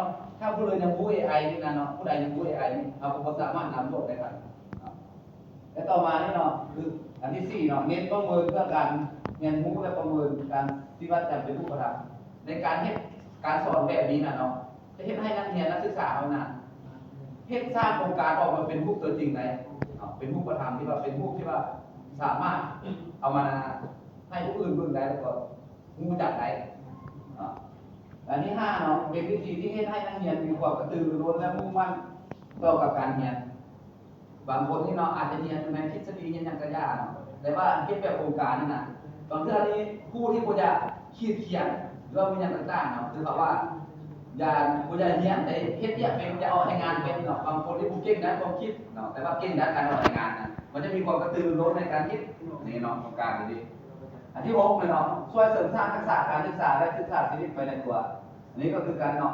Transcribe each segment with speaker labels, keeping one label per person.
Speaker 1: นาะถ้าผู้เลยยังรู้ AI นี่นะเนาะผู้ใดยังรู้ AI นี่เราก็สามารถนำโลกได้ครับและต่อมานี่เนาะคืออันที่4เนาะเน้นประเมินเพื่อการเรียนรู้และประเมินการที่ว่าจะเป็นรูปธรรมในการเฮ็ดการสอนแบบนี้นะเนาะจะเฮ็ดให้นักเรียนนักศึกษาเอานะเฮ็ดสร้างโครงการออกมาเป็นรูปตัวจริงได้เป็นรูปธรรมที่ว่าเป็นรูปที่ว่าสามารถเอามาให้ผู้อื่นเบิ่งได้แล้วก็รู้จักได้อันที่5เนาะเป็นวิธีที่ให้นักเรียนมีความกระตือรือร้นและมุ่งมั่นต่อกับการเรียนบางคนนี่เนาะอาจจะเรียนในทฤษฎีเรียนอย่างกระยาเนาะแต่ว่าเฮ็ดแบบโครงการนี่นะตอนที่นี้ผู้ที่บ่จะคิดเขียนหรือว่ามีอย่างต่างๆเนาะคือเขาว่าอย่าบ่จะเรียนแต่เฮ็ดเนี่ยเป็นจะเอาให้งานเป็นเนาะบางคนที่บ่เก่งด้านความคิดเนาะแต่ว่าเก่งด้านการเอาให้งานนะมันจะมีความกระตือรือร้นในการคิดนี่เนาะโครงการนี้อันที่6เลยเนาะช่วยเสริมสร้างทักษะการศึกษาและศึกษาชีวิตไปในตัวอันนี้ก็คือการเนาะ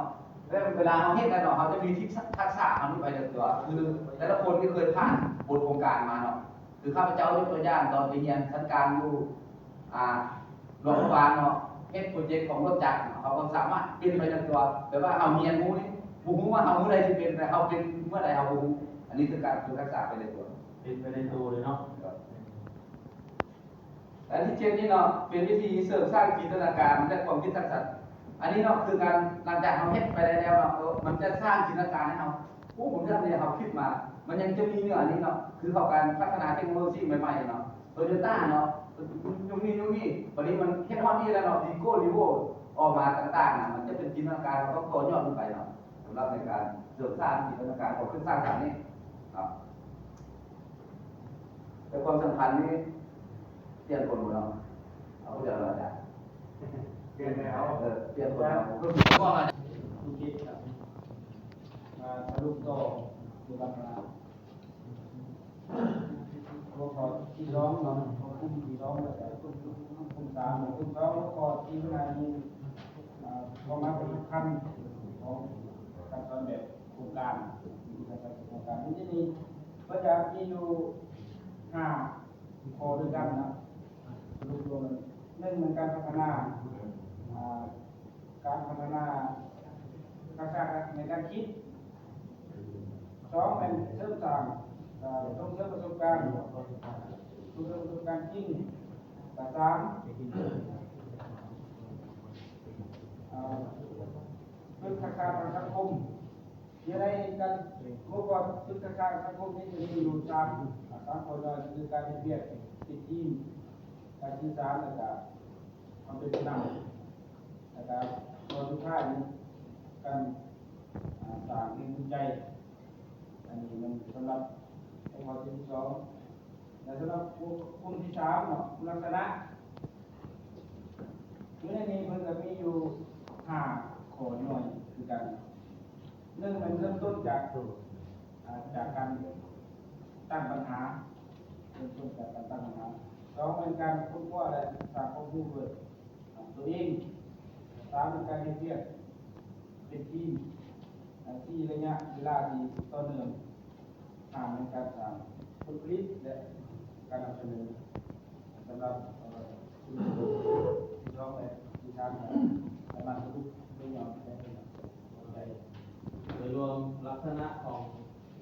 Speaker 1: เวลาเขาเฮ็ดกันเนาะเขาจะมีทักษะเขาไปในตัวคือแต่ละคนที่เคยผ่านบทโครงการมาเนาะคือข้าพเจ้ายกตัวอย่างตอนไปเรียนชั้นกลางอยู่โรงพยาบาลเนาะเฮ็ดโปรเจกต์ของรถจักรเขาก็สามารถเป็นไปในตัวแต่ว่าเอาเรียนรู้นี่บ่ฮู้ว่าเฮาเมื่อใดสิเป็นแต่เฮาเป็นเมื่อใดเฮาบ่รู้อันนี้คือการฝึกทักษะไปในตัว
Speaker 2: เป็นไปในตัวเลยเนาะ
Speaker 1: อันที่7นี่เนาะเป็นวิธีเสริมสร้างจินตนาการและความคิดสร้างสรรค์อันนี้เนาะคือการหลังจากเราเฮ็ดไปแล้วเนาะมันจะสร้างจินตนาการให้เราผมทำเนี่ยเราคิดมามันยังจะมีเนื้ออันนี้เนาะคือเขาการพัฒนาเทคโนโลยีใหม่ๆเนาะโตโยต้าเนาะยุคนี้วันนี้มันเฮ็ดฮอดนี่แล้วเนาะดีโก้ลิโวออกมาต่างๆนะมันจะเป็นจินตนาการเราต้องต่อยอดขึ้นไปเนาะสำหรับในการเสริมสร้างจินตนาการของขึ้นสร้างสรรค์นี่ครับแต่ความสำคัญนี้เปลี่ยนคนหมดแล้วเอาเดี๋ยวเราจะ
Speaker 2: เปลี่ยนแล้ว
Speaker 1: เปลี่ยนคนแล้วก็คือว่า
Speaker 2: ทุกทีครับสรุปต่อดูบัตรขอที่ร้องเนาะขอคุ้มที่ร้องแล้วแต่คุ้ม3คุ้ม2ขอที่เวลานี้ประมาณเป็นขั้นของการสอนแบบโครงการโครงการนี้ก็จะมีอยู่5ข้อด้วยกันนะสรุปรวม1เป็นการพัฒนาทักษะในการคิด2เป็นเสริมสร้างส่งเสริมประสบการณ์จริง3ฝึกทักษะทางสังคมที่ได้กันเมื่อก่อนฝึกทักษะสังคมนี้จะมีอยู่3คนเลยคือการเรียนติดทีมการสื่อสารและก็ความเป็นผู้นำและก็ข้อสุดท้ายนี้การสร้างแรงจูงใจอันนี้มันสำหรับข้อที่2และสำหรับกลุ่มที่3เนาะลักษณะในนี้มันจะมีอยู่5ข้อหน่อยคือกัน1มันเริ่มต้นจากการตั้งปัญหา2เป็นการค้นคว้าและสร้างความรู้เกิดตัวเอง3เป็นการเรียนเป็นทีม4ระยะเวลาที่ต่อเนื่อง5เป็นการสร้างผลผลิตและการนำเสนอสำหรับที่ร้องและที่ทำประมาณทุกเรื่องอย่างได้โดยรวมลักษณะของ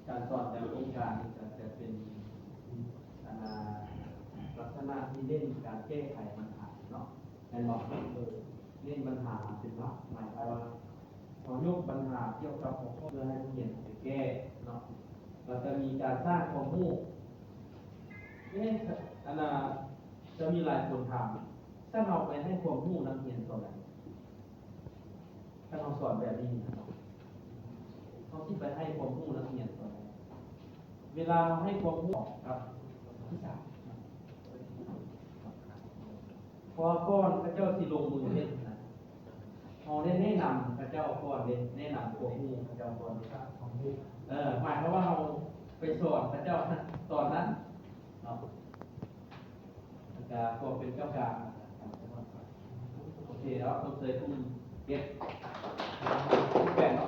Speaker 2: การสอนแบบโครงการจะเป็นลักษณะที่เน้นการแก้ไขปัญหาเนาะในบอกเน้นปัญหาเป็นหลักหมายความว่าขอยกปัญหาเกี่ยวกับหัวข้อเพื่อให้ผู้เรียนไปแก้เนาะเราจะมีการสร้างความรู้จะมีหลายคนถามถ้าเราไปให้ความรู้นักเรียนตอนไหนถ้าเราสอนแบบนี้นะครับเขาที่ไปให้ความรู้นักเรียนตอนไหนเวลาเราให้ความรู้กับที่3พอก้อนพระเจ้าสิลงมือเฮ็ดนะเอาได้แนะนำพระเจ้าก่อนเลยแนะนำความรู้พระเจ้าก่อนหมายความว่าเราไปสอนพระเจ้าตอนนั้นเนาะก็เป็นเจ้ากลางโอเคแล้วต้องเคยพุ่งเก็บแบ่งเนาะ